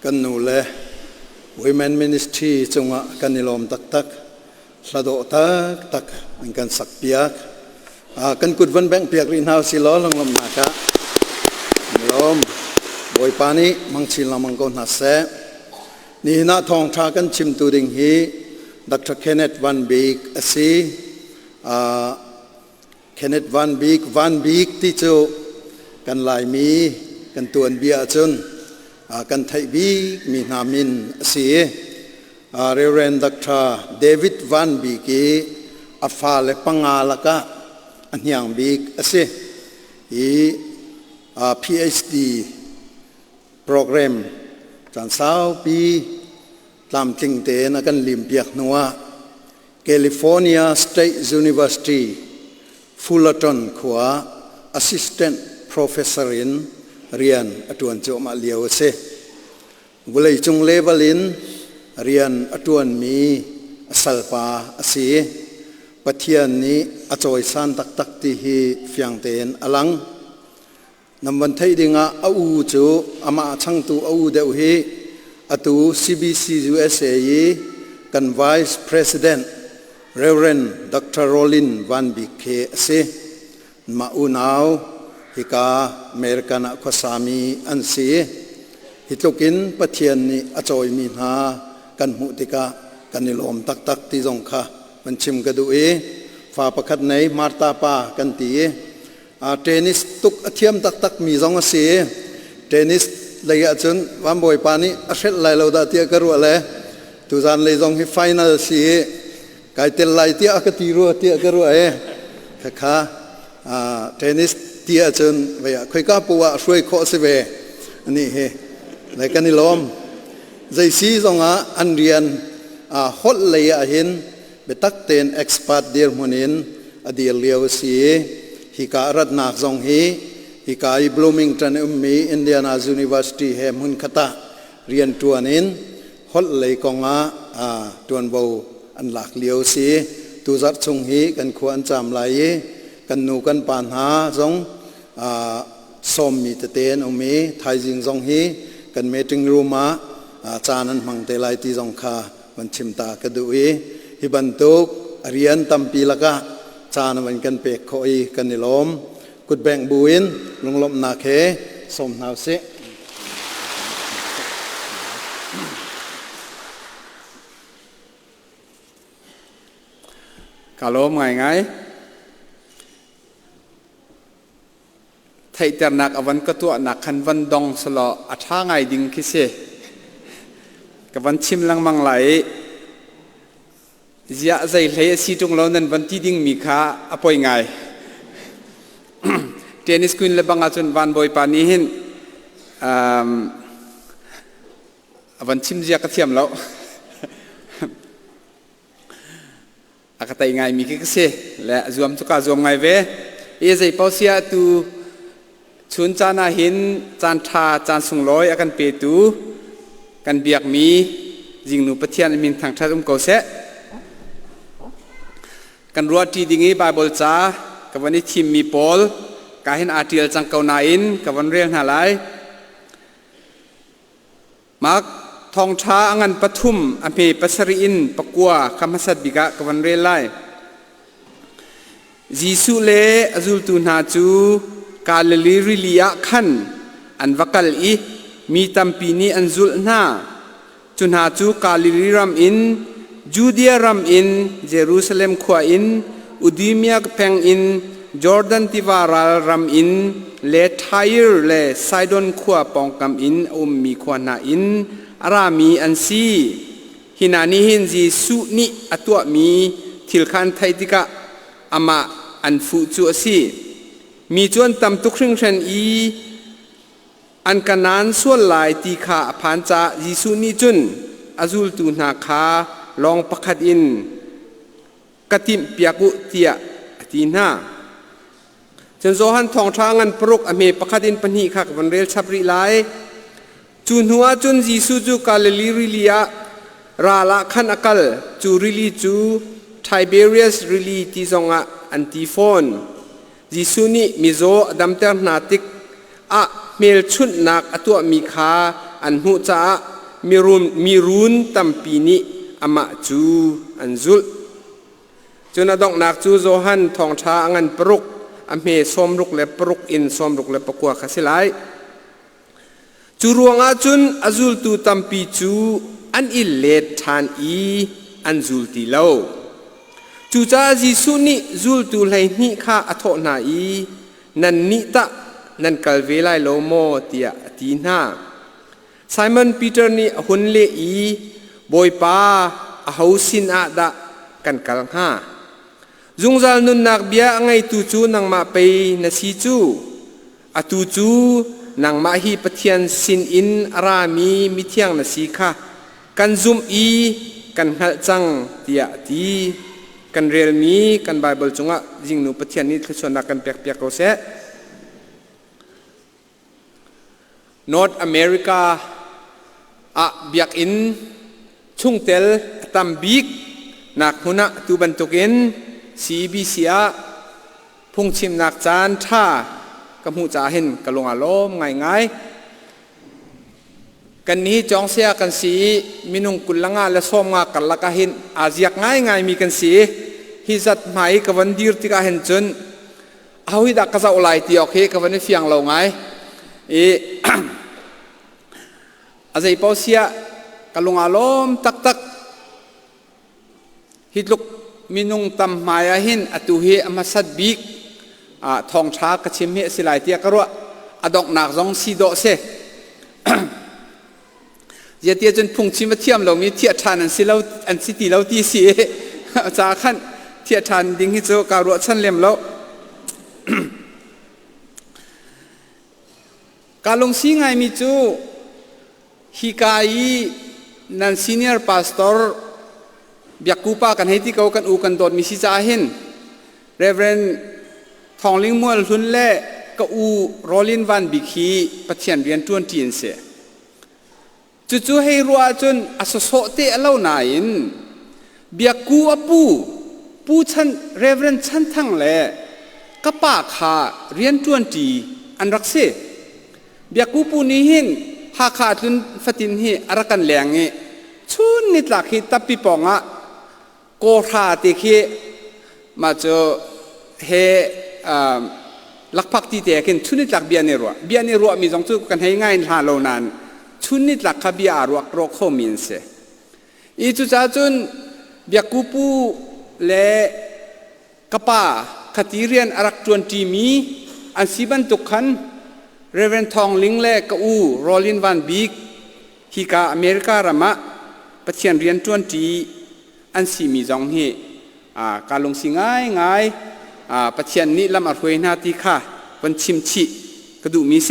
กันนูเล Women Ministry จงะกันนิลมตักสะดวกตักมันกันสักเปียกกันกุดวันแบงเปียกรินเฮาสิล้อลงลมนักะลมบอยปานีมังชิลมังกรนัสเซนี่นาทองทากันชิมตูดิงฮีดร. Kenneth Van Beek สิKenneth Van Beek ที่จูกันลายมีกันตัวเบียจนกันไทยบีมีนามินสิเรเรนดร. David Van BeekอาฟาเลปังอาลกะอันยังบีกสิPhD โปรแกรมจานสาวปีตามจริงเตนะกันลิมเปียกนัว California State University Fullerton ขัว Assistant Professor in เรียนอตวนโจมาเลียวเซบุเลยจงเลวลินเรียนอตวนมีสัลปาสีปะเทียนนี้อจอยสันตักที่ฮีเฟียงเตนอลังนำวันไทยดิงะอูจูอามาช่างตูอูเดวฮีอตู CBC USA กัน Vice President Reverend Dr. Rolin Van Beek เซมาอูนาวฮิกาเมริกันขวสามีอันสีฮิตุกินปะเทียนนี้อจอยมีนากันมุติกากันนิลมตักที่จงค่ะมันชิมกระดูฟ้าประคัดในมาร์ตาปากันตีเทนนิสตุกเทียมตักมีจงสีเทนนิสเลยอาจารย์วันบ่อยปานี้อาเซลไลเราได้เตียกรัวเลยทุกท่านเลยจงให้ไฟนอลสีไก่เตลไลเตียกตีรัวเตียกรัวค่ะเทนนิสเตียอาจารย์ไปคุยกับปัวช่วยโคสเวนี่เฮเลยกันนิลมใจซีจงอันเรียนฮอตเลยเห็นเบตักเตนเอ็กซ์พาร์ตเดียร์มุนินอดีตเลียวสีฮิการัตนักจงฮิกาอีบลูมิงตันมีอินเดียนายูนิเวอร์ซิตี้เฮมุนคตาเรียนตัวนินฮอตเลยกงตัวบูอันหลักเลียวสีตุจัดจงฮีกันควรจำไหลกันนูกันปัญหาจงสมมีเตนมีไทยจิงจงฮีกันเมติงรูมาจานันมังเตลัยที่จงคามันชิมตากระดูฮิบันตุกเรียนตัมปีละกะจานมันกันเปกคอยกันนิลมกุดแบ่งบุญลงลมนาเคสมนาวเสกาลมไงไทยแต่หนักอวันก็ตัวหนักขันวันดองสลออัฐาไงดิ่งคิเสกับวันชิมลังมังไหลจะใจเลยสิตรงเรานั้นวันที่ดิ่งมีค่าอภัยไงเทนนิสควีนเลบังอาจนวันบอยปานีเห็นวันชิมจะกระเทียมแล้วอากาศไงมีคิเสและรวมทุกการรวมไงเว้ใจเป้าเสียตูชุนจานาเห็นจานทาจานสุงลอยอากันเปตูกันเบียกมียิงหนูปะเทียนมินทางทัดเกาเสกันรัวที่ดิ่งนี้ไบเบิลจ้ากับวันนี้ทีมมีปอลการเห็นอาร์ติเอลจังเกานาอินกับวันเรียงหาไลมักทองช้าอังันปทุมอเมปัสริอินปกัวคำสัตบิกะกับวันเรียงไลจีสุเลอจุลตุนาจูกาลลิริลิยะขันอันวักลอีมีตัมปีนีอันจุลนาจุนหาจูกาลิริรัมอินจูเดียรัมอินเยรูซาเล็มขวาอินอุดิมียกเพงอินจอร์แดนติวารารัมอินเลไทร์เลไซดอนขวาปองกัมอินมีขวานาอินอารามีอันซีฮินานิหินจีสุนิอตัวมีทิลขันไทติกะอามาอันฟูจูซีมีจวนตำตุกครึ่งเชนอีอันกันนั้นส่วนหลายตีขาผ่านจากยิสุนิจุนอาจุลตูนาคาลองประคัดอินกติมเปียกุเตียตีนาจนโซฮันทองช้างันปรุกอเมประคัดอินปนิขักวันเรลชับริไลจุนหัวจุนยิสุจูกาลลิริลิยาราละขันอากาลจูริลิจูไทเบเรียสริลิติซงะอันติฟอนยิสุนิมิโซดัมเตอร์นาติกเมลชุนนักอตัวมีคา อันหูจ้ามีรุนตัมปีนี้อามาจูอันจุลจนอดอกนักจูโจฮันทองช้าอันปรุกอเมสอมรุกและปรุกอินสอมรุกและปกัวขสิไลจูรวงอาจุนอจุลตูตัมปีจูอันอิเลตทานอีอันจุลตีเลาจูจ้าจิสุนิจุลตูไลนิข้าอโทนาอีนันนิตะนันกัลเวลัยโลโมเตียตีนาไซมอนปีเตอร์นี่หุนเลอีบอยป้าอาหูสินอาดะกันกัลฮาจุงจัลนุนนักเบียไงตูจูนังมาไปนสีจูอตูจูนังมาฮีปะเทียนสินอินอารามีมิเทียงนสีค่ะกันซุมอีกันหัลจังเตียตีกันเรียลมีกันไบเบิลจงะจิงนูปะเทียนนี้คือส่วนนักกันเปียกเปียกเขาเสNorth America เบียกอินชุ่งเตลตัมบิกนักหุนะตูบันตุกินCBC พุ่งชิมนักจานท่ากำหูจ่าเห็นกะลงอารมณ์ง่ายๆกันนี้จองเสียกันสีมินุงกุลละงาและส้มงากันละกะเห็นอาเซียกง่ายมีกันสีฮิจัดหมายกับวันดีร์ที่กะเห็นจนเอาฮิดักกะจะอุไลตีโอเคกับวันนี้เฟียงเราไงอาศัยเปาเสียกะลงอารมณ์ตักฮิตลุกมินุงตำหมายหินอตุเฮอมาสัดบิกทองช้ากระชิมเฮสิลายเตียกรัวอดอกหนักจงสีโดเซเจเตียจนพุ่งชิมเทียมเรามีเทียทานอันสิเราอันสิตีเราตีสีจากขั้นเทียทานดิ้งฮิโจการัวชั้นเลี่ยมเราการลงสีไงมีจูฮิกายนันซีเนียร์พาสตอร์เบียกูปากันให้ที่เขากันอูกันโดดมิสิจ่าเห็นเรเวนทองลิงมัวลุนเล่ก็อูโรลินวันบิคีปะเทียนเรียนตัวจีนเสจู่ๆให้รัวจนอสโสเตะเล่าหนาอินเบียกูอปูชันเรเวนชันทั้งเล่ก็ปากขาเรียนตัวจีอันรักเสเบียกูปูนี้เห็นหาขาดลุนฟัตินเฮอารักันแหลงเงชุนนิดหลักฮิตับปีปองะโกราติเคมาเจอเฮลักพักที่เตะกันชุนนิดหลักเบียนเนรัวมีสองจุดกันให้ง่ายหาโลนานชุนนิดหลักขบีอารัวโรคมินเสอีจุจ้าจุนเบียกูปูเล่กป้าขติเรียนอารักจวนจีมีอันสีบันตุกันเรเวนทองลิงเล่กอูโรลินวันบิกฮิกาอเมริการามะปะเทียนเรียนจวนจีอันสีมีจองเฮการลงสิง่ายปะเทียนนี้ลำอัดหวยนาทีค่ะวันชิมชิกระดูมีเส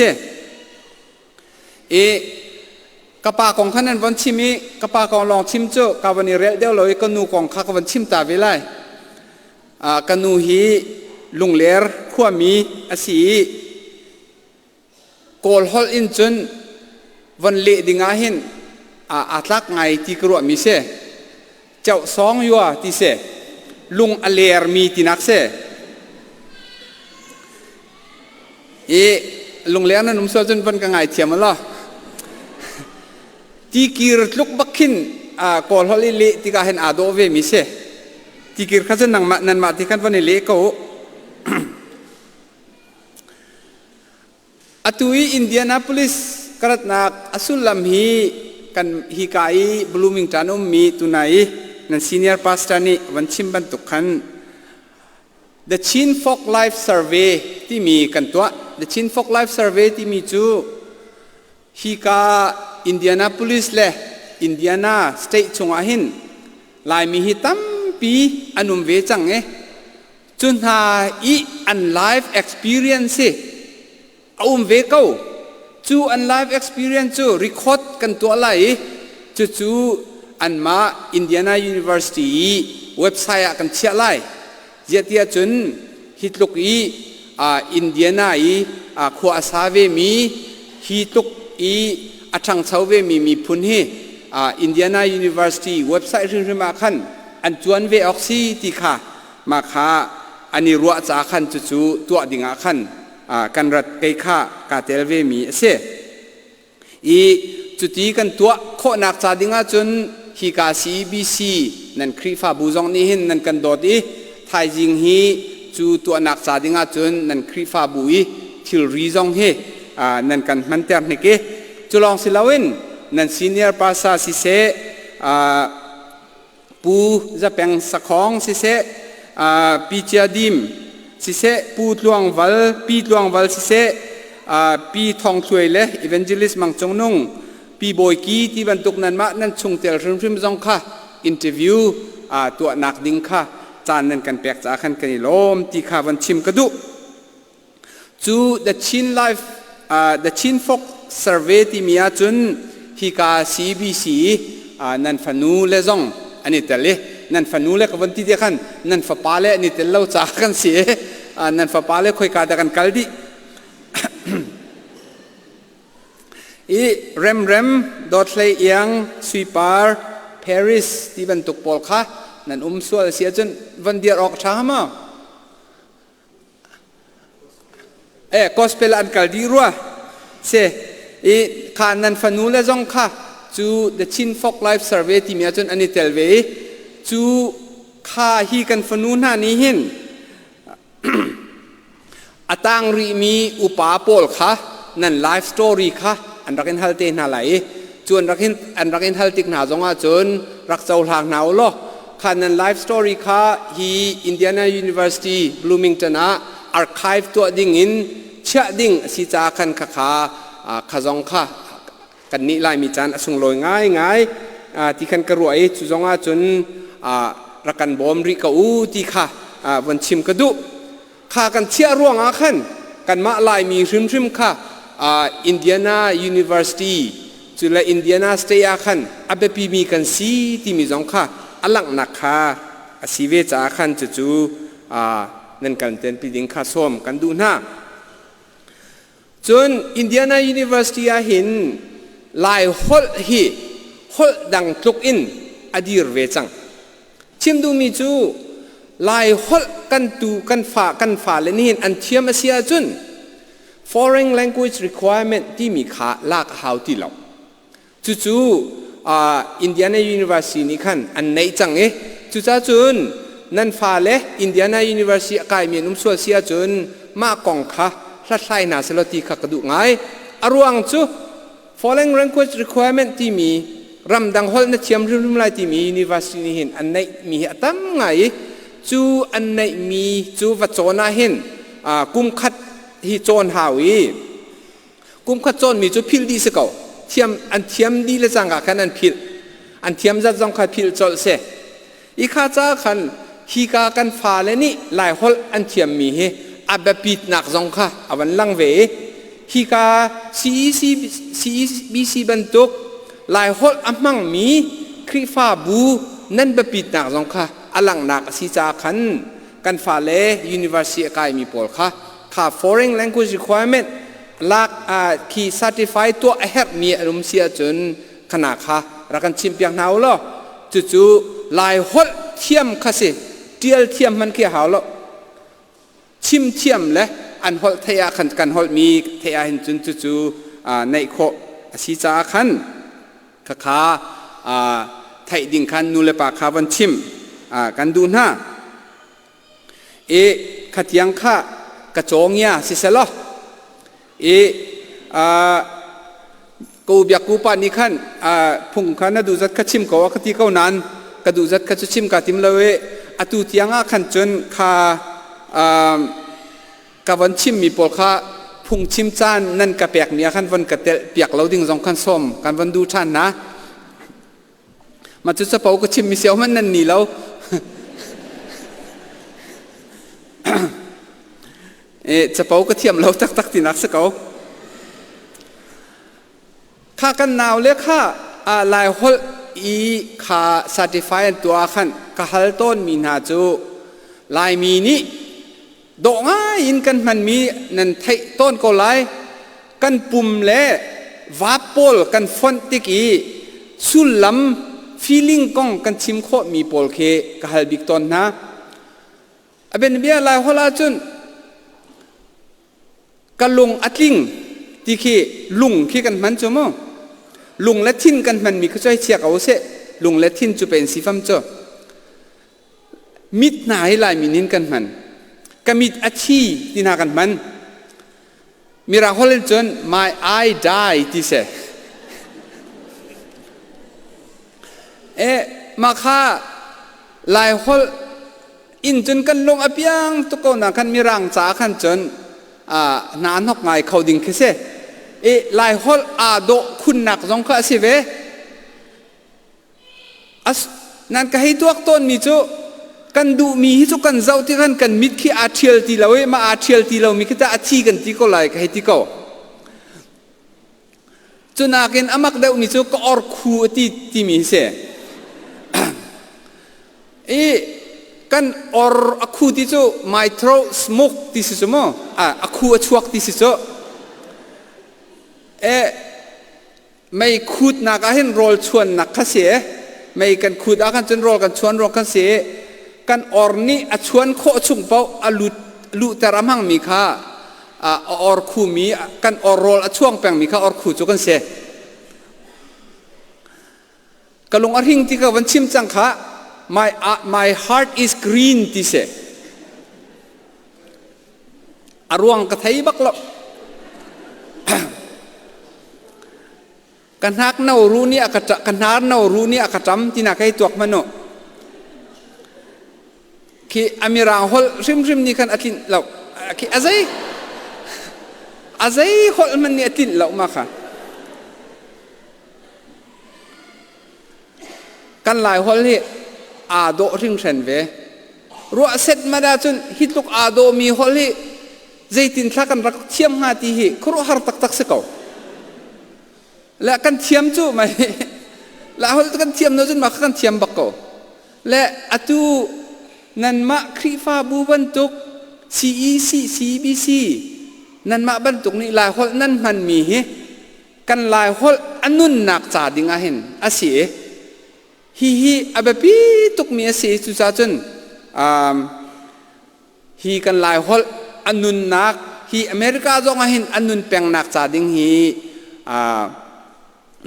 กระปากองขันนั้นวันชิมีกระปากองลองชิมเจ้ากาวันนี้เรียเดียวเลยกันนูกองข้าวันชิมตาเวลัยกันนูฮีลุงเลร์ขั้วมีอาศีโกลฮอลอินจนวันเละดิงาเห็นอาทักไงที่กรัวมีเสเจ้าสองยัวที่เสลุงอเลร์มีที่นักเสลุงเลร์นั้นนุ่มโซจนวันกังไงเทียมมันล่ะที่กีร์ลุกบักขินโกลฮอลเละที่กาเห็นอาโดเวมีเสที่กีร์ข้าจะนันมาที่กันวันนี้เละก็อตุยอินเดียนาโพลิสกระนักอสุลลัมฮีกันฮิกายบลูมิงตันมีตุนัยนันซีเนียร์พาสตานีวันชิมบันตุกัน The Chin Folk Life Survey ที่มีกันตัว The Chin Folk Life Survey ที่มีจูฮิกาอินเดียนาโพลิสเล่อินเดียนาสเตทชงอาหินลายมีฮิตัมปีอนุมเวจังเงจุนหาอีอันไลฟ์เอ็กซ์เพรียนซ์เอาเวก้าจูอันไลฟ์เอ็กซ์เพรียนซ์จูรีคอร์ดกันตัวอะไรจูอันมาอินเดียนายูนิเวอร์ซิตี้เว็บไซต์กันเชื่อไรเจียที่จุนฮิตลุกอินเดียนาขวาสาเวมีฮิตลุกอัชังเชาเวมีพุนเฮอินเดียนายูนิเวอร์ซิตี้เว็บไซต์เรื่องมาขันอันจวนเวออกซีที่ค่ะมาค่ะอันนี้รัวจากขันจูตัวดิ่งขันกันรัดไกค่ากาเตลเวมีเสท จุดที่กันตัวโคนักจาดิงาจนฮิกาซีบีซีนั่นครีฟ้าบูจงนี่เห็นนั่นกันโดดอีไทยจิงฮีจูตัวนักจาดิงาจนนั่นครีฟ้าบุยทิลรีจงเฮนั่นกันมันเตอร์นี่เกจุลองสิลาวินนั่นซีเนียร์ภาษาสิเซปูจะเป็นสักของสิเซปีเจียดิมสิเซปูดลวงวัลปีดลวงวัลสิเซปีทองช่วยเล่อีเวนเจลิสมังจงนงปีบอยกีที่บรรทุกนั้นมานั่นชงเตลริมจงค่ะอินเทอร์วิวตัวนักดิ้งค่ะจานนั้นกันแปลกจากขันกันลมที่ข้าวันชิมกระดุจู the Chin Life the Chin Folk Survey ที่มีอาจุนฮิกา CBC นั่นฟันูเลซองอันนี้แต่เล่นั่นฟันูเลกับวันที่เดียกันนั่นฟ้าปาเล่นี่แต่เล่าจากกันเสียนั่นฟ้าปาเล่ค่อยกาดกันกัลดีอีเรมดอทเลยยังสวีปาร์ปารีสที่บรรทุกปอลค่ะนั่นสวลเสียจนวันเดียร์ออกช้ามากอสเปลอันกัลดีรัวเสอีขานันฟันูเลจงค่ะจู the Chin Folk Life Survey ที่มีอาจารย์อันนี้เทลเวจูข้าฮีกันฟันูน่านี้เห็นอัตังรีมีอุปาโปลค่ะนั่น life story ค่ะอันรักเห็นฮัลเตน่าไหลจวนรักเห็นฮัลติกน่าจงอาจนรักเจ้าหลังน่าโลค่ะนั่น life story ค่ะฮีอินเดียนายูนิเวอร์ซิตี้บลูมิงตันarchive ตัวดิ่งอินเชื่อดิ่งสิจาคันข้าขจงค่ะกันนี้ลายมีจานส่งลอยง่ายที่คันกระรวยจุจงอาจนรักกันบอมริกาอูที่ค่ะวันชิมกระดุข้ากันเชื่อร่วงอาคันกันมาลายมีริมค่ะอินเดียนายูนิเวอร์ซิตี้จุลอินเดียนาสเตียคันอับปีมีกันซีที่มีจงค่ะอลังนักค่ะสีเวจาคันจู่นั่นกันเต็นปีดิงข้าส้มกันดูหน้าจนอินเดียนายูนิเวอร์ซิตี้เห็นลายฮอลดังตุกอินอดีรเวจังชิมดูมีจูลายฮอลกันฝ่าเลนี่เห็นอันเทียมเสียจุน foreign language requirement ที่มีขาลากหาวที่เราจู่อินเดียนายูนิเวอร์ซิตี้นี่ขันอันไหนจังจู่จุนนั่นฝ่าเล่อินเดียนายูนิเวอร์ซิตี้กายมีนุ่มสวดเสียจุนมากองค่ะรัดไล่นาเซลตีขักกระดูง่ายอรวงจู foreign language requirement ที่มีรำดังฮอลนัดเทียมริมไลที่มี university นี่เห็นอันไหนมีตั้มไงจูอันไหนมีจูวัดโจนาเห็นกุมขัดที่โจนหาวีกุมขัดโจนมีจูพิลดีสกาวเทียมอันเทียมดีเลยจังกันอันพิลอันเทียมจัดจงขัดพิลโจเสอีข้าจ้าขันฮีกากันฟ้าเลนี่หลายฮอลอันเทียมมีเฮอับปิดนักจงค่ะอวันลังเวฮิกาCBC บรรทุกลายฮอลอัมมังมีครีฟ้าบูนั่นบปิดนักจงค่ะอลังนักสิจาขันกันฟ้าเล University กายมีปอลค่ะค่ะ foreign language requirement ลักคี certify ตัวเฮดมีอารมณ์เสียจนขนาดค่ะรักกันชิมเปียงหนาวล้อจู่ๆลายฮอลเทียมค่ะสิเดียลเทียมมันเกี่ยวหาวล้อชิมเทียมและอันฮอลเทียขันกันฮอลมีเทียเห็นจุนจู่ในโคสิจาขันข้าไทยดิ่งขันนูเลปาคาวันชิมกันดูหน้าขัดยังข้ากระโจงยาสิเสลกูอยากกูปานี่ขันพุ่งขันดูจัดขัดชิมก็ว่าขัดที่เขานั้นกระดูจัดขัดชิมกัดทิมเลยอตุเทียงขันจนข้ากวันชิมมีปอลค่ะพุ่งชิมจานนั่นกระเปียกเนี่ยขันวันกระเตะเปียกเราดิ่งสองขันส้มกันวันดูท่านนะมาจุดสะเปาก็ชิมมีเสียวมันนั่นนี่แล้วสะเปาก็เทียมเราตักตินักสักเอาข้ากันหนาวเลยค่ะลายฮอลอีข้า certify ตัวขันข้าฮัลต้นมีนาจูลายมีนี้ดอกง่ายอินกันมันมีนั่นไทยต้นก็ไล่กันปุ่มเล่วาปอลกันฟอนติกีสุลลัมฟีลิ่งกองกันชิมโคมีปอลเคกฮัลบิกตอนนะเป็นเบียลายฮอลาจุนกันลงอัดลิงที่เคลุงที่กันมันจม ลุงและทิ้นกันมันมีก็ช่วยเชียกเอาเสลุงและทิ้นจะเป็นสีฟ้าจ้ะมิดไหนลายมินินกันมันก็มิดอาชีที่นากันมันมีราฮอลจน my eye die ที่เสมาค่าลายฮอลอินจนกันลงอภิยังตุกคนนักันมีรังจ้าขันจนนานหกไงเขาดิ่งคือเสลายฮอลอาโดคุณนักจงก็สิเวนั่นก็ให้ตัวต้นมีจูกันดูมีที่จุกันเจ้าที่กันมิดขี้อาเทียลตีเรามาอาเทียลตีเรามีแค่แต่อาชีกันที่ก็ไล่ก็ให้ที่ก็จนนักเองอามักเดามีจูก็อร์คูที่มีเสกันอร์อคูที่จูไม่ทรสโมกที่สิจูมั้งอคูชวกที่สิจูไม่คูดนักเห็นโรลชวนนักข้าเสียไม่กันคูดอากันจนโรลกันชวนโรลกันเสียกันอร์นี่ชวนโคชุงเปาลุแต่รำหังมีค่าอร์คูมีกันอร์โรลช่วงแปลงมีค่าอร์คูจุกันเสียกันลงอริงที่กับวันชิมจังค่ะ my heart is green ที่เสียอารวงกระไทยบักลบกันฮักเนารู้นี่กันฮักเนารู้นี่อากาศจำที่นักให้ตัวมันโนคีอเมราฮอลริมนี่กันอัดลินเราคีอะไรฮอลมันนี่อัดลินเรามาค่ะกันหลายฮอลนี่อาโดริงเซนเวรัวเสร็จมาได้จนฮิตลุกอาโดมีฮอลนี่ใจตินทักกันรักเทียมหาที่ฮีครัวฮาร์ตักสกาวและกันเทียมจู่ไหมแล้วฮอลกันเทียมโน้ตจนมากันเทียมบักโกและอัตุนั่นมาครีฟ้าบูบันตุก CEC CBC นั่นมาบันตุกนี่ลายฮอลนั่นมันมีกันลายฮอลอันนุนนักจ่าดิ่งอาเห็นอาเสียฮีอาแบบพี่ตุกมีอาเสียจุดจ้าจนฮีกันลายฮอลอันนุนนักฮีอเมริกาจงอาเห็นอันนุนแปลงนักจ่าดิ่งฮี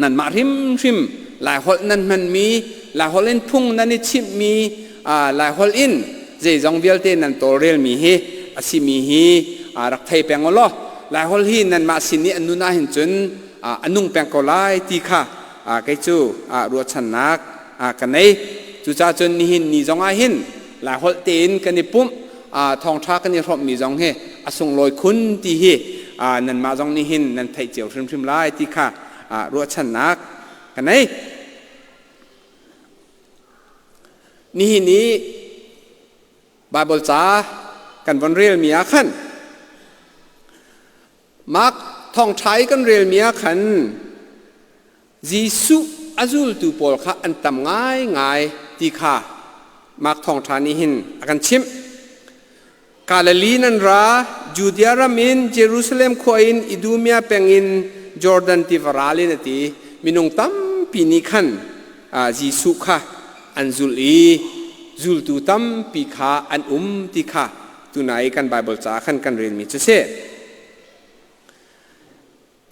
นั่นมาริมลายฮอลนั่นมันมีลายฮอลอินพุ่งนั่นนี่ชิมมีลายฮอลอินเจจงเวียลเตนันโตเรลมีฮีอาศิมีฮีรักไทยแปลงอล้อลายฮอลฮีนั่นมาสินีอันนุนาหินจนอันนุ่งแปลงกอลายตีค่ะไกจูรัวชันนักกันในจุจ้าจนนี่หินนี่จงอาหินลายฮอลเตนกันนี่ปุ่มทองทักกันนี่รบมีจงเฮอส่งลอยคุณตีฮีนั่นมาจงนี่หินนั่นไทยเจียวริมลายตีค่ะรัวชันนักกันในนี่บาเบิลจ้ากันวันเรียลมีอาขันมักท่องใช้กันเรียลมีอาขันจีสุอาจุลตูปอลค่ะอันตำง่ายตีค่ะมักท่องทานิหินอากันชิมกาลลีนันราจูเดียรามินเยรูซาเล็มคอยน์อิดูเมียเปงินจอร์แดนติฟาราลินตีมินุงตั้มปีนิขันจีสุค่ะอันจุลีจุลตูตัมปีขาอันติขาตุนายกันไบเบิลจ้าขันกันเรียนมิจะเส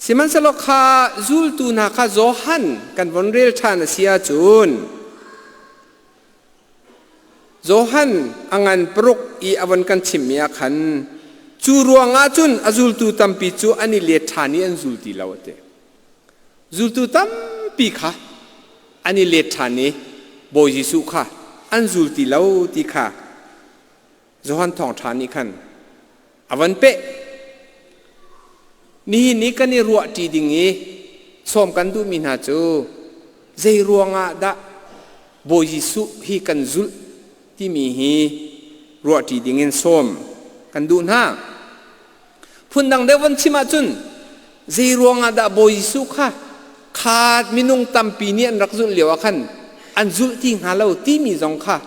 สิมันสโลคาจุลตูนาคาโจฮันกันวันเรียลชานเสียจูนโจฮันอังันปรุกอีอวันกันชิมเมียขันจูรวงอาจุนอจุลตูตัมปีจูอันนี้เลียฐานีอันจุลตีลาวเตจุลตูตัมปีขาอันนี้เลียฐานีโบยิสุค่ะอันจุลตีลาวตีค่ะโจฮันทองฐานีขันอวันเปนี่กันนี่รัวตีดิ่งงี้สมกันดูมินาจูใจรัวงาดะโบยิสุฮีกันจุลที่มีฮีรัวตีดิ่งเงินสมกันดูนะพุ่นดังเดวันชิมาจุนใจรัวงาดะโบยิสุค่ะขาดมินุงตัมปีนี้อันรักจุลเหลียวขันอันจุลที่หาเราที่มีจงค่ะ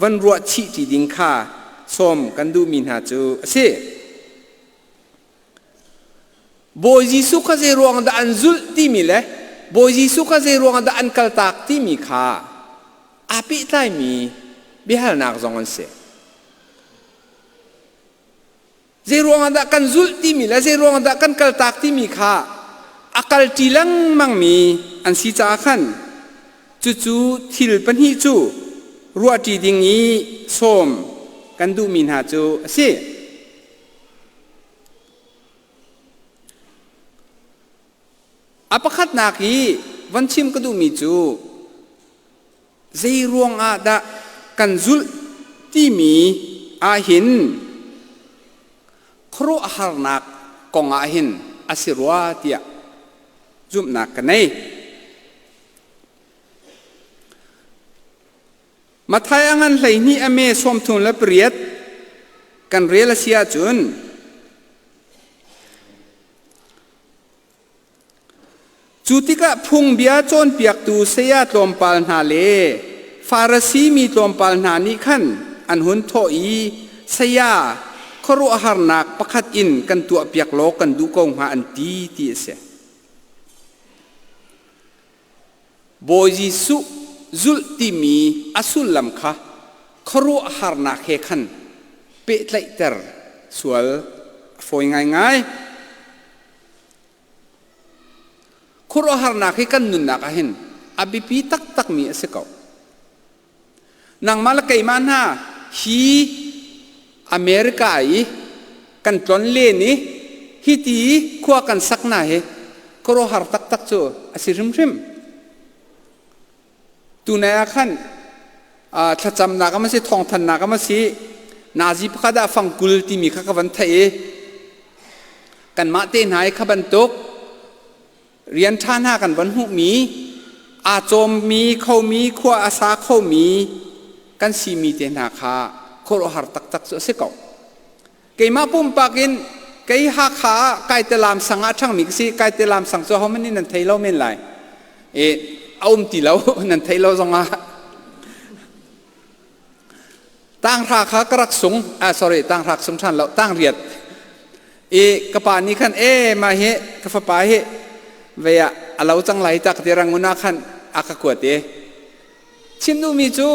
วันรัวชีตีดิ่งค่ะสมกันดูมินาจูเสโบยิสุขเจรวงดอันจุลที่มีเลยโบยิสุขเจรวงดอันกัลตักที่มีค่ะอาปิไตมีบิฮาลนักจงอันเสเจรวงดกันจุลที่มีเลยเจรวงดกันกัลตักที่มีค่ะ akal tilang mang mi an si cha khan chu thil pan hi chu ruati ding i som kan du min ha chu ase apakhat na ki vanchim ka du mi chu zei ruang a da kan zul ti mi a hin khro har nak kong a hin asirwa tia zum nak kanai mathai angan hlei ni ame som thun la priat kan rela sia chun chutika phung bia chon piak tu seya tlom pal na le farasi mi tlom pal na ni khan an hun tho i seya khoro har nak pakhat in kan tu piak lo kan du kong ha an ti se boji su zul ti mi asul lam kha khoro har na khe khan pe tlai ter sual foi ngai khoro har na khe kan nun na ka hin abipi tak mi ase ko nang malakai man ha hi America ai kan tlon le ni hi ti khwa kan sakna he khoro har tak chu asirim rim tunaya khan thacham na ka ma si thong than na ka ma si nazi phada fangkul ti mi kha ka van thai kan ma te nai kha ban tok rian than ha kan van hu mi a chom mi khau mi khwa asa khau mi kan si mi te na kha khoro har tak so se ko ke ma pum pakin ke ha kha kai te lam sanga thang mi si kai te lam sang so ho mani nan thai lo men lai e aum ti lo nan thai lo zonga tang ra kha krak sung tang rak sum than lo tang riat e kapa ni khan e ma he ka fa pa he veya alau chang lai tak te ranguna khan akakwate chimnu mi chu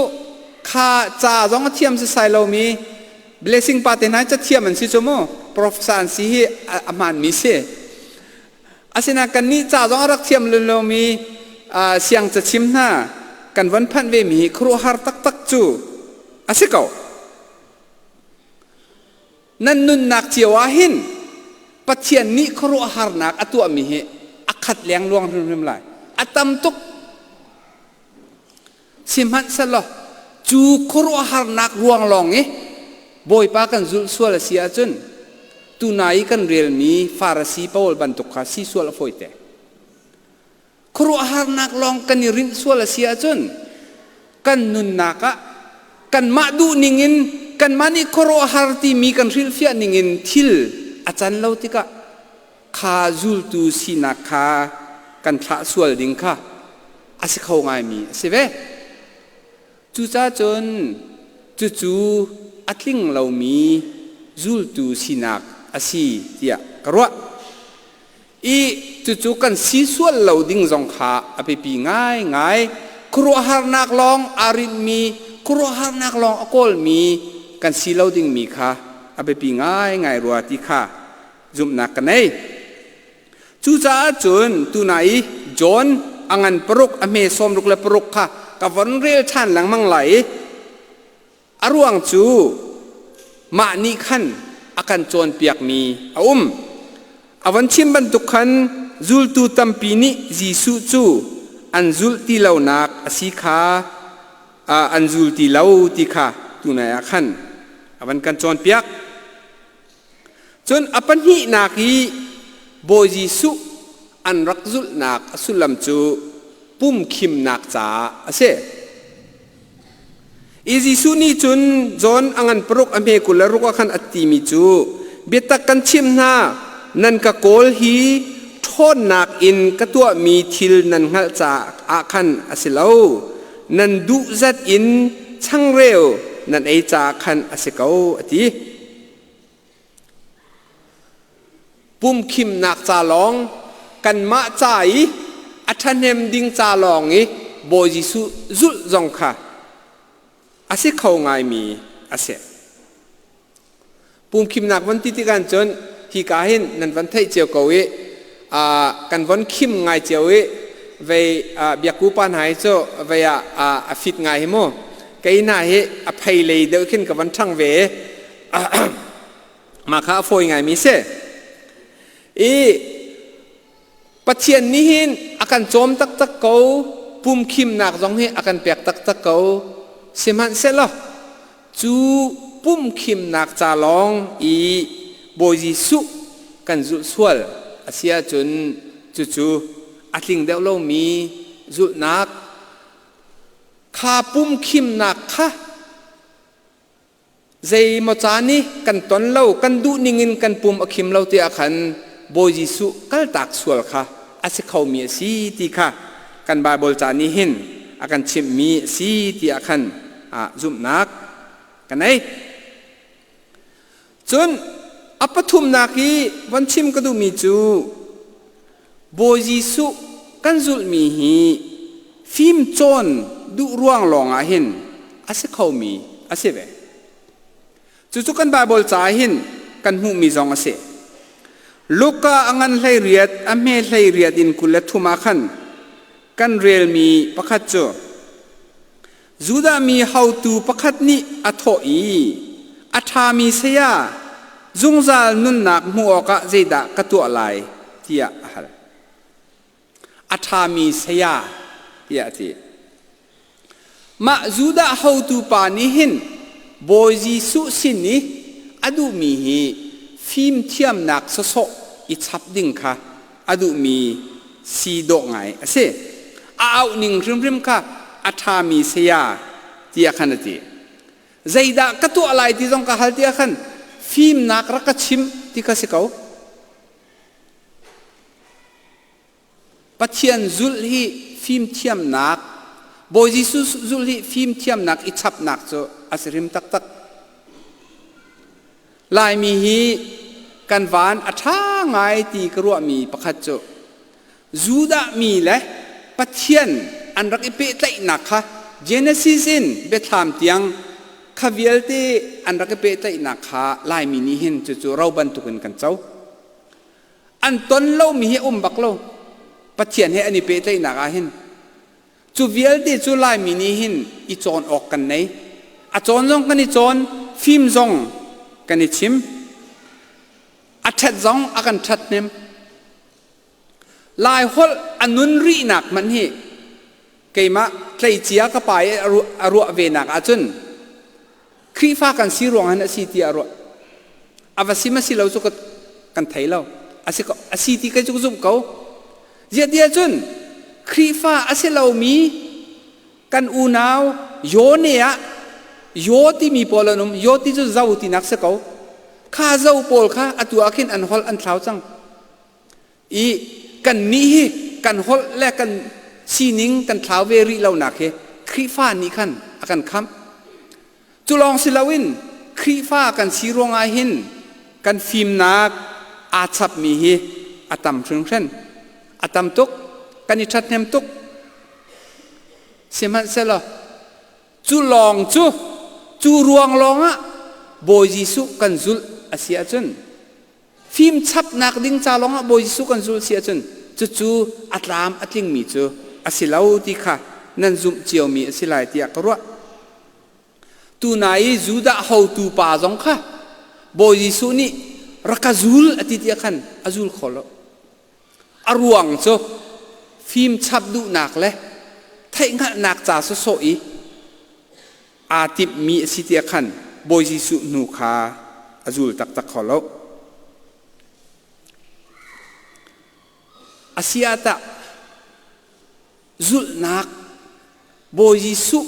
kha cha zong thiam se sai lo mi blessing pa te na cha thiam an si chomo profsan si hi aman mi se asina kan ni cha zong rak thiam lo mi siang cha chim na kan van phan ve mi khro har tak chu asiko nan nun nak chiwa hin pathian ni khro har nak atu mi he akhat leng luang rim lai atam tuk simhan salo chu khoro har nak ruang long e boy pa kan zul sual sia chun tunai kan rel mi farasi paul bantuk kha si sual foite khoro har nak long kan rin sual sia chun kan nun naka kan ma du ningin kan mani khoro har ti mi kan ril fia ningin thil achan lo tika kha zul tu sinakha kan tha sual ding kha ase khau ngai mi seve chu cha chon chu atling lo mi zul tu sinak asi tia karwa i chu kan si sual lo ding zong kha ape pi ngai khro har nak long arin mi khro har nak long akol mi kan si lo ding mi kha ape pi ngai ruwa ti kha zum nak kanai chu cha chun tu nai John angan peruk ame som ruk le peruk kha ka von rel than lang mang lai aruang chu ma ni khan akan chon piak mi awan chim ban tu khan zul tu tampi ni jisu chu an zul ti lo nak asi kha an zul ti lo ti kha tu na ya khan awan kan chon piak chon apan hi nak hi bo jisu an rakzul nak asulam chu pum khim nak cha ase izi suni chun John angan peruk ame kularu ka khan ati mi chu betak kan chim na nan ka kol hi thon nak in katua mi thil nan ngal cha a khan asilo nan du zat in chang reo nan ei cha khan asikau ati pum khim nak cha long kan ma chai athanem ding cha long i bo jisu zul zong kha ase khau ngai mi ase pum khim nak van ti ti kan chon hi ka hin nan van thai cheu ko e กันวันคิมไงเจ้าเวเบียกูปานหายโจเวียฟิตไงเหโมไกน่าเฮอภัยเลยเดี๋ยวขึ้นกับวันทั้งเวมาข้าโฟยไงมิเสปัจเจียนนี้หินอาการโจมตักเกาปุ่มคิมหนักจงเฮอาการเปียกตักเกาเสมันเสร็จแล้วจูปุ่มคิมหนักจาลองโบยิสุกันจุดส่วนอาเซียจนจู่อัดลิงเดวเรามีจุดนักข้าปุ่มคิมหนักค่ะใจมจานี่กันตอนเรากันดูนิ่งินกันปุ่มอคิมเราเตียขันโบยิสุกัลตักส่วนค่ะอาศัยเขามีสีที่ค่ะกันบาบอลจานี่เห็นอาการชิมมีสีที่อาคันจุดนักกันไหนจนอัปทุมนักีวันชิมก็ดูมีจูโบยิสุกันจุดมีฮีฟิมจนดูร่วงหลงอาเห็นอาศัยเขามีอาศัยเวจู่ๆกันบาบอลจ่าเห็นกันหูมีจงอาศัยลูกก็อังันไล่เรียดอเมไล่เรียดินกุลเลทุมาขันกันเรียลมีประคัตโจจูดามีเฮาตูประคัตนี้อัทโอีอัฐามีเสียจุงซาลนุนนักมัวกะเจดะกะตัวลายที่อะฮัลอัฐามีเสียที่อะที่มาจูดาเฮาตูปานิหินโบจีสุสินีอดูมีฮีฟิมเทียมนักสโซอิชับดิ่งค่ะอดูมีสีดอกไงเสเอาหนึ่งริมค่ะอัฐามีเสียที่อะขันที่ใจดากระตัวอะไรที่ต้องการที่อะขันฟิมนักรักชิมที่กสิเขาปัจเจียนจุลฮีฟิมเทียมนักโบจิสุจุลฮีฟิมเทียมนักอิชับนักโจอาศัยริมตักลายมีฮีกันวานอัฐาไงตีกรัวมีประคัตโจจูดามีเลยปัจเจียนอันรักอิเปตไลนักค่ะเจเนซิสินเบทามเตียงขวิลตีอันรักเปตไลนักค่ะลายมีนี่เห็นจู่ๆเราบรรทุกกันเจ้าอันต้นเรามีให้บักเราปัจเจียนให้อันนี้เปตไลนักเห็นจู่วิลตีจู่ลายมีนี่เห็นอีจอนออกกันไหนอาจอนจงกันอีจอนฟิล์มจงกันอีชิมอาทัดจงอากันทัดเนมลายฮอลอันนุนรีนักมันเฮเกี่ยมะใครเจียก็ไปอรัวเวนักอาจนครีฟ้ากันสีรวงหันอาศิติอรัวอาวสิมาสิเราจุกกันไทยเราอาศิติกันจุกจุกเขาเจียดีจนครีฟ้าอาศิเรามีกันอูนาวโยเนียโยที่มีพอลนุมโยที่จะเจ้าที่นักเสกเขาข้าเจ้าพอลข้าอตัวอาคินอันฮอลอันเท้าจังกันนี้กันฮอลและกันซีนิงกันเท้าเวรีเราหนักครีฟ้านี้ขันอากันคำจุลองศิลวินครีฟ้ากันสีรวงอาหินกันฟิล์มนักอาชับมีฮีอาตัมถึงเช่นอาตัมตุกกันอิชัดเนมตุกเสมันเสลอจุลองจูรวงลองอะโบยิสุกันจุลอาเซียจนฟิล์มชับนักดิ้งจาลองอะโบยิสุกันจุลเสียจนจู่อัตลามอัตลิงมีจูอาศิลาวติค่ะนั่นจุมเจียวมีอาศิลายที่อักรัวตูนายจูดาเฮาตูปาจงค่ะโบยิสุนี่รักจูลอติที่ขันอาจูลขอลอรวงโจฟิล์มชับดูนักเลยไทยงะนักจ่าโซอีอาติบมีสิที่ขันโบยิสุนูคาอาจูลตักขอลอาเซียตะจุลนักโบยิสุ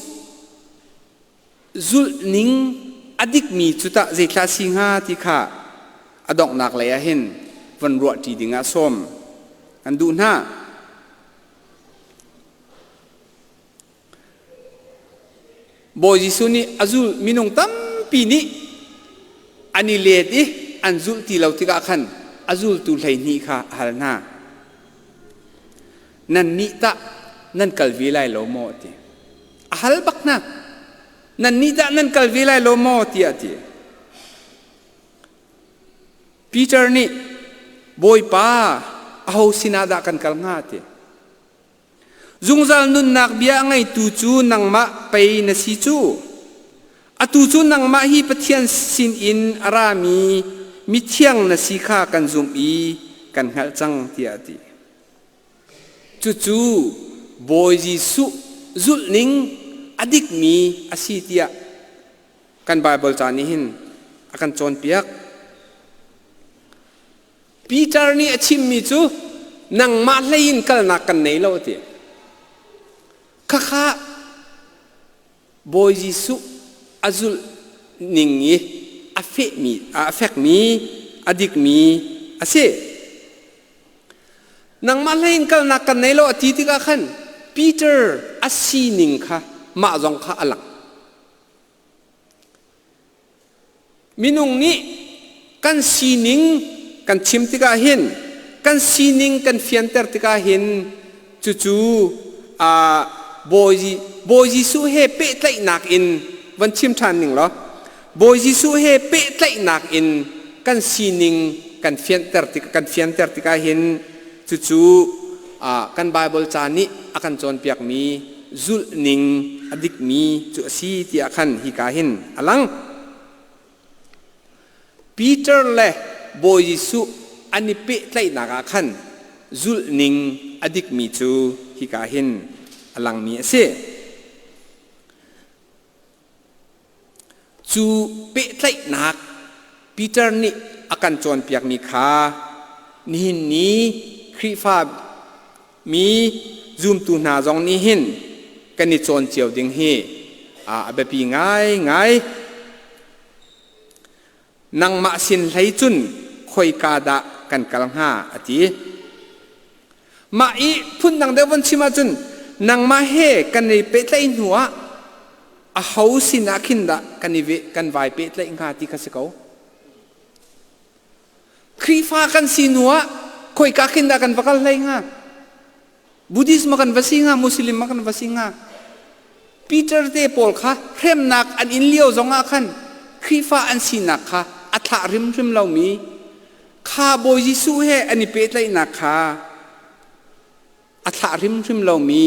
จุลนิงอดิกมีจุดเจคลาสิงหาที่ข้าอดอกนักเลยเห็นวันรัวที่ดิ่งอาสมอันดูหน้าโบยิสุนี่อาจุลมินุงตั้มปีนี้อันนี้เลดีอันจุลที่เราที่กาขันอาจุลตุเลยนี่ค่ะฮัลนานั่นนิตะนั่นกัลวิไลโลโมติฮัลบักนะนั่นนิตะนั่นกัลวิไลโลโมติอะติปีเตอร์นี่บอยป้า aho sinada kan kalnga te zungzal nun nak bia ngai tu chu nangma pei na si chu atu chu nangma hi pathian sin in arami mi thiang na si kha kan zum i kan hal chang ti ati chu chu boy jisu zul ning adik mi asitia kan bible chani hin akan chon piak Peter ni achim mi chu nang ma hlein kal na kan nei lo ti kha boy jisu azul ningi affect mi adik mi ase nang ma hlein kal na kan nei lo ati ti ka khan Peter asi ning kha ma jong kha alak minung ni kan sining kan chim tika hin kan sining kan fianter tika hin chu boy su he pe tlai nak in van chim than ning lo boy su he pe tlai nak in kan sining kan fianter tika hin chu kan bible chani akan chon piak mi zul ning adik mi chu si ti akan hi ka hin alang Peter le boy jisu ani pe tlai naga khan zul ning adik mi chu hi ka hin alang mi ase chu pe tlai nak Peter ni akan chon piak mi kha ni khri fa mi zoom tu na jong ni hin kan ni chon chiao ding hi abe pi ngai nang ma sin hlei chun khoi ka da kan kalha ati ma i phun nang de von chima chun nang ma he kan nei pe tlai nuwa a hausin akhin da kan ni ve kan vai pe tlai nga ti khasiko khrifa kan sinua khoi ka khin da kan vakal hlai nga buddhism kan vasinga muslim kan vasinga Peter te pol kha khrem nak an in lio zonga khan khrifa an sinak kha atha rim lau mi kha boy jisu he ani pe tlai na kha atha rim lau mi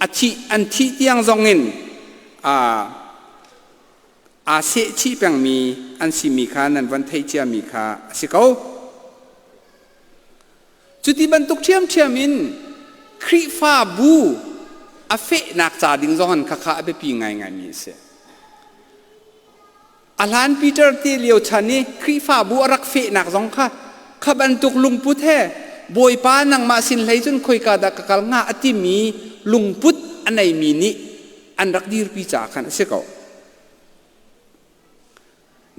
achi an thi tiang zongin a se chi pang mi an si mi kha nan van thei chia mi kha sikau chuti ban tuk thiam in khrifa bu a fe nak cha ding zon kha abe pi ngai mi se Alan Peter ti liu chani khrifa bu arak fe nak zong kha khaban tuk lungput he boy pa nang ma sin hlei chun khoi ka da kakal nga ati mi lungput anai mi ni an rak dir pi cha khan se ko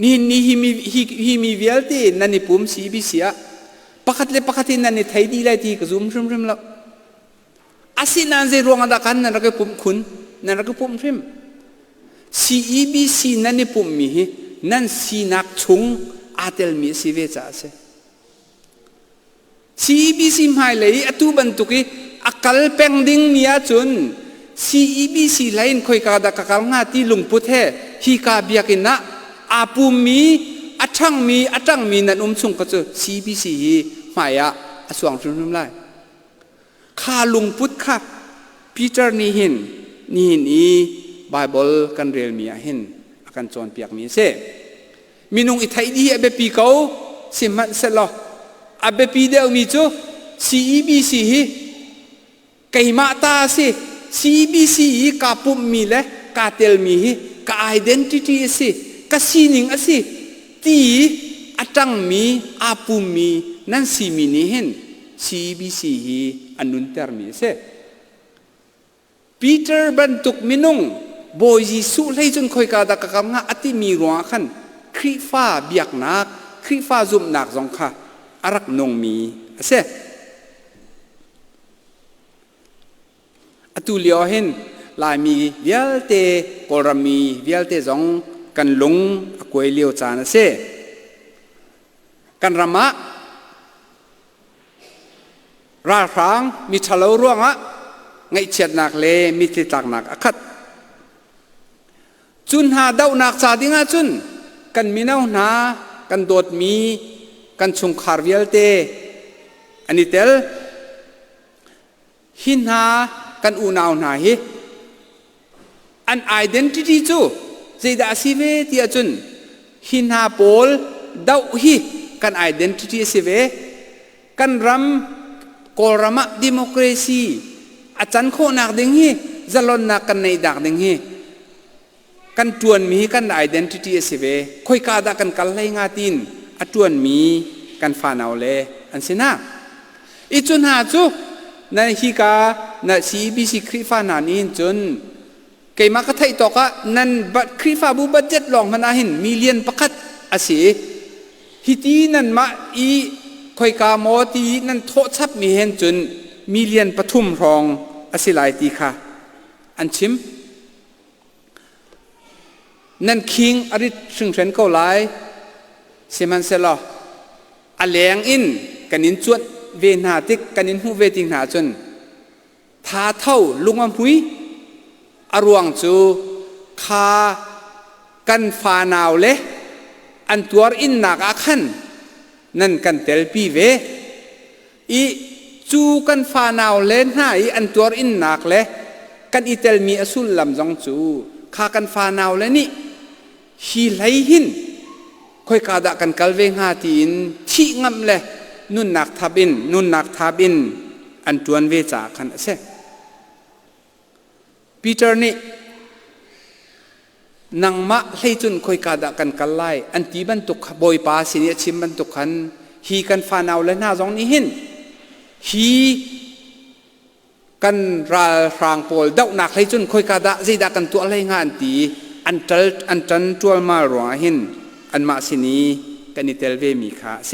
ni hi mi vialte nani pum si bi sia pakhatin nani thai di lai ti ka zum la asinan je ronga da kan nan rak pum khun nan rak pum rim CEBC nani pum mi hi nan sinak chung atel mi si ve cha se CEBC mai lei atu bantuki akal peng ding nia chun CEBC lain khoi ka da kakal nga ti lungput he hi ka biakina apum mi atang mi nan chung ka chu CEBC hi maya aswang chum lai kha lungput kha Peter ni hin i Bible kan real mi hin akan chon piak mi se minung ithai di abe pi ko siman se lo abe pi de mi chu CEBC hi kaima ta se CEBC hi ka pum mi le ka tel mi hi ka identity se ka sining ase ti atang mi apum mi nan si mi ni hin CEBC hi anun ter mi se Peter bantuk minung boy jisu lei chun khoi ka da kakam nga ati mi ruwa khan khrifa biak nak khrifa zum nak zong kha arak nong mi ase atu lio hen lai mi vialte korami vialte zong kan lung akoi lio chan ase kan rama ra rang mi thalo ruanga ngai chet nak le mi ti tak nak akhat chun ha dau nak cha dinga chun kan minau na kan dot mi kan chung khar vialte ani tel หินหากันอูนาวนาเฮอัน identity จูเจดาสิเวที่อาจุนหินหาโพลดาวฮีกัน identity สิเวกันรำกอรมาดิโมคราซีอาจารย์โคนักดึงฮีจะลนนักกันในดักดึงฮีกันจวนมีกัน identity สิเวค่อยกาดากันกัลเลยงาตินอจวนมีกันฟานเอาเลอันสินะอีจุนหาจูในฮิกาในซีบีซีคริฟานานินจนเกี่ยมักไทยตอกะนั่นบัดคริฟาบุบัดเจ็ดลองมันอาหินมิลเลียนประคัดอาศัยฮิตีนั่นมาอีค่อยกาโมตีนั่นโทษชับมีเห็นจนมิลเลียนปฐุมรองอาศัยหลายตีค่ะอันชิมนั่นคิงอริซึ่งเทรนเกาไลเซมันเซลออแหลงอินกันนินจวดเวนาติกกันนินหูเวติงหาจนท้าเท่าลุงอัมพุยอรวงจูคากันฟานาวเลอันตัวอินนักอาขันนั่นกันเตลปีเวอีจูกันฟานาวเลน่าอีอันตัวอินนักเลกันอีเตลมีอสุลลำจงจูคากันฟานาวเลนี่ฮีไลหินค่อยกาดกันกัลเวงหาตีนที่งำเลยนุ่นนักทับินนุ่นนักทับินอันจวนเวจาขันเสปีเตอร์นี่นังมะให้จนค่อยกาดกันกัลไลอันที่บรรทุกบอยปาสิเนียชิมบรรทุกขันฮีกันฟานเอาและหน้าจงนี้หินฮีกันราฟางโปลดาวนักให้จนค่อยกาดจีดากันตัวอะไรงานตีอันจันตัวมาหลวงหินอันมาสินีกันนิเทลเวมีขาเส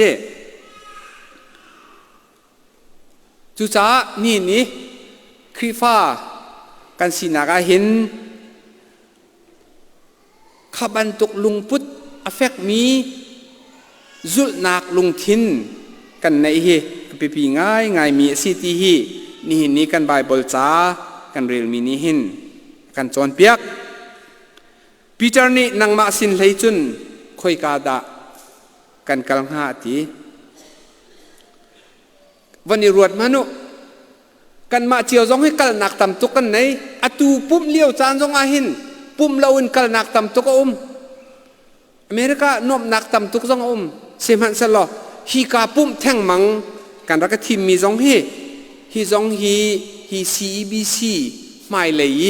จุจ้านี่คริฟ้ากันสินากาเห็นขบันตุกลุงพุทธอเฟกมีจุลนักลุงทินกันในเฮปีง่ายมีสิทธินี่กันไบเบิลจ้ากันเรียลมีนี่หินกันจอนเปียกปีเตอร์นี่นังมาสินเลยจุนค่อยกาดากันกลางหาตีวันนี้รวดมานุกันมาเจียวจงให้กัลนักตำตุกันในอตูปุ่มเลี้ยวจานจงอาหินปุ่มเราอินกัลนักตำตุกอมอเมริกานบนักตำตุกจงอมเซมันสลอฮีกาปุ่มแท่งมังกันรักทีมมีจงฮีจงฮีซีบีซีไม่เลย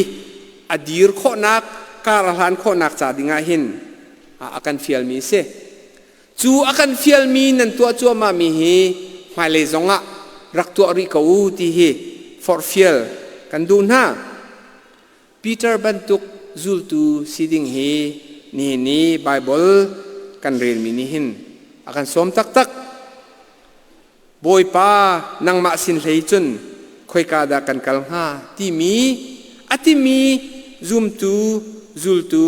อดีร์โคนักการหลานโคนักจาดิงาหินakan fial mi se chu akan fial mi nan tua chu ma mi hi mai le zonga rak tu ri ka u ti hi for fial kan du na Peter bantuk zul tu siding hi ni bible kan rel mi ni hin akan som tak boy pa nang ma sin hlei chun khoi ka da kan kal ha ti mi ati mi zum tu zul tu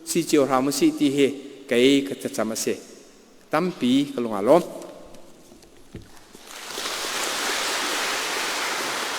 si chiều hàm si ti he cái cái chăm se tam pi cái lồng alom